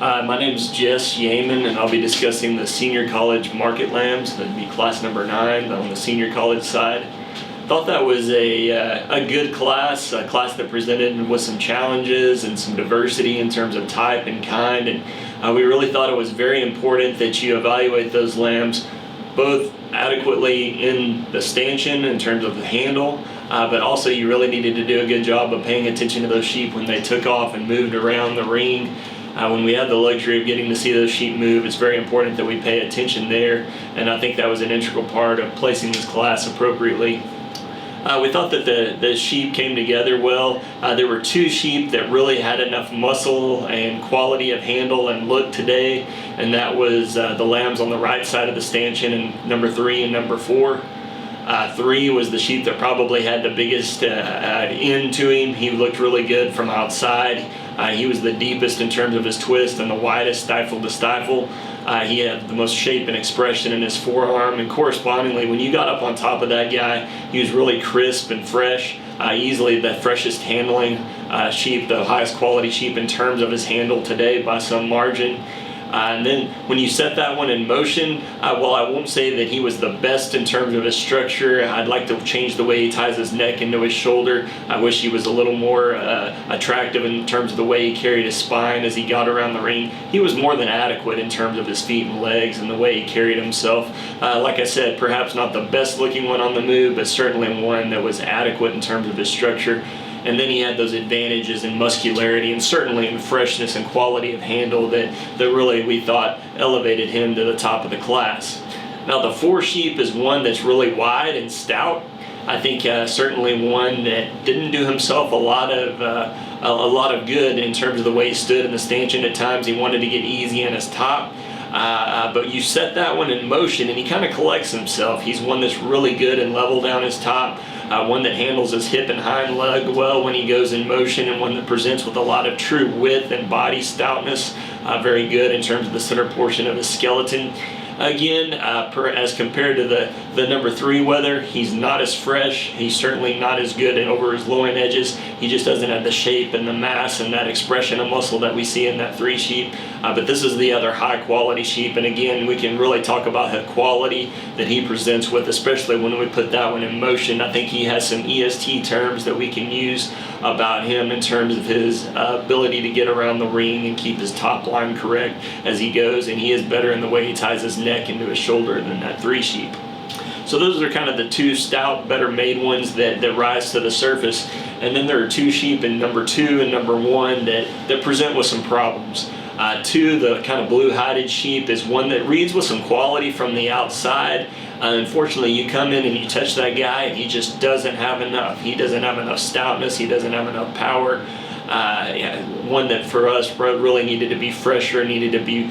My name is Jess Yeaman, and I'll be discussing the senior college market lambs. That'd be class number 9 on the senior college side. Thought that was a good class, a class that presented with some challenges and some diversity in terms of type and kind. And we really thought it was very important that you evaluate those lambs both adequately in the stanchion in terms of the handle, but also you really needed to do a good job of paying attention to those sheep when they took off and moved around the ring. When we had the luxury of getting to see those sheep move, it's very important that we pay attention there, and I think that was an integral part of placing this class appropriately. We thought that the sheep came together well. There were 2 sheep that really had enough muscle and quality of handle and look today, and that was the lambs on the right side of the stanchion, and number 3 and number 4. 3 was the sheep that probably had the biggest end to him. He looked really good from outside. He was the deepest in terms of his twist and the widest stifle to stifle. He had the most shape and expression in his forearm, and correspondingly, when you got up on top of that guy, he was really crisp and fresh. Easily the freshest handling sheep, the highest quality sheep in terms of his handle today by some margin. And then when you set that one in motion, while I won't say that he was the best in terms of his structure, I'd like to change the way he ties his neck into his shoulder. I wish he was a little more attractive in terms of the way he carried his spine as he got around the ring. He was more than adequate in terms of his feet and legs and the way he carried himself. Like I said, perhaps not the best looking one on the move, but certainly one that was adequate in terms of his structure. And then he had those advantages in muscularity and certainly in freshness and quality of handle that really we thought elevated him to the top of the class. Now the 4 sheep is one that's really wide and stout. I think certainly one that didn't do himself a lot of good in terms of the way he stood in the stanchion. At times he wanted to get easy on his top. But you set that one in motion and he kind of collects himself. He's one that's really good and level down his top, one that handles his hip and hind leg well when he goes in motion, and one that presents with a lot of true width and body stoutness. Very good in terms of the center portion of his skeleton. Again, as compared to the number 3 wether, he's not as fresh. He's certainly not as good over his loin edges. He just doesn't have the shape and the mass and that expression of muscle that we see in that 3 sheep. But this is the other high quality sheep, and again, we can really talk about the quality that he presents with, especially when we put that one in motion. I think he has some EST terms that we can use about him in terms of his ability to get around the ring and keep his top line correct as he goes, and he is better in the way he ties his neck into his shoulder than that 3 sheep. So those are kind of the 2 stout, better made ones that rise to the surface. And then there are 2 sheep in number 2 and number 1 that present with some problems. 2, the kind of blue-hided sheep, is one that reads with some quality from the outside. Unfortunately, you come in and you touch that guy and he just doesn't have enough. He doesn't have enough stoutness. He doesn't have enough power. One that for us really needed to be fresher, needed to be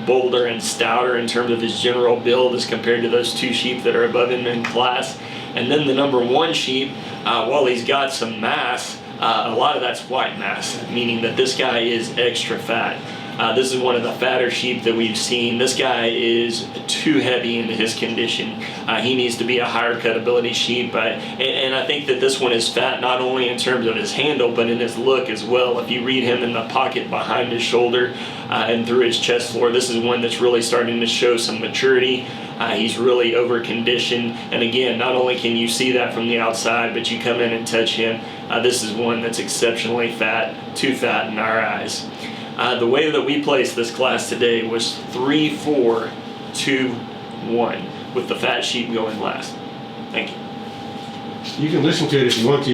bolder and stouter in terms of his general build as compared to those 2 sheep that are above him in class. And then the number 1 sheep, while he's got some mass, a lot of that's white mass, meaning that this guy is extra fat. This is one of the fatter sheep that we've seen. This guy is too heavy into his condition. He needs to be a higher cutability sheep, and I think that this one is fat not only in terms of his handle but in his look as well. If you read him in the pocket behind his shoulder and through his chest floor, this is one that's really starting to show some maturity. He's really over conditioned, and again, not only can you see that from the outside, but you come in and touch him, this is one that's exceptionally fat, too fat in our eyes. The way that we placed this class today was 3, 4, 2, 1, with the fat sheep going last. Thank you. You can listen to it if you want to.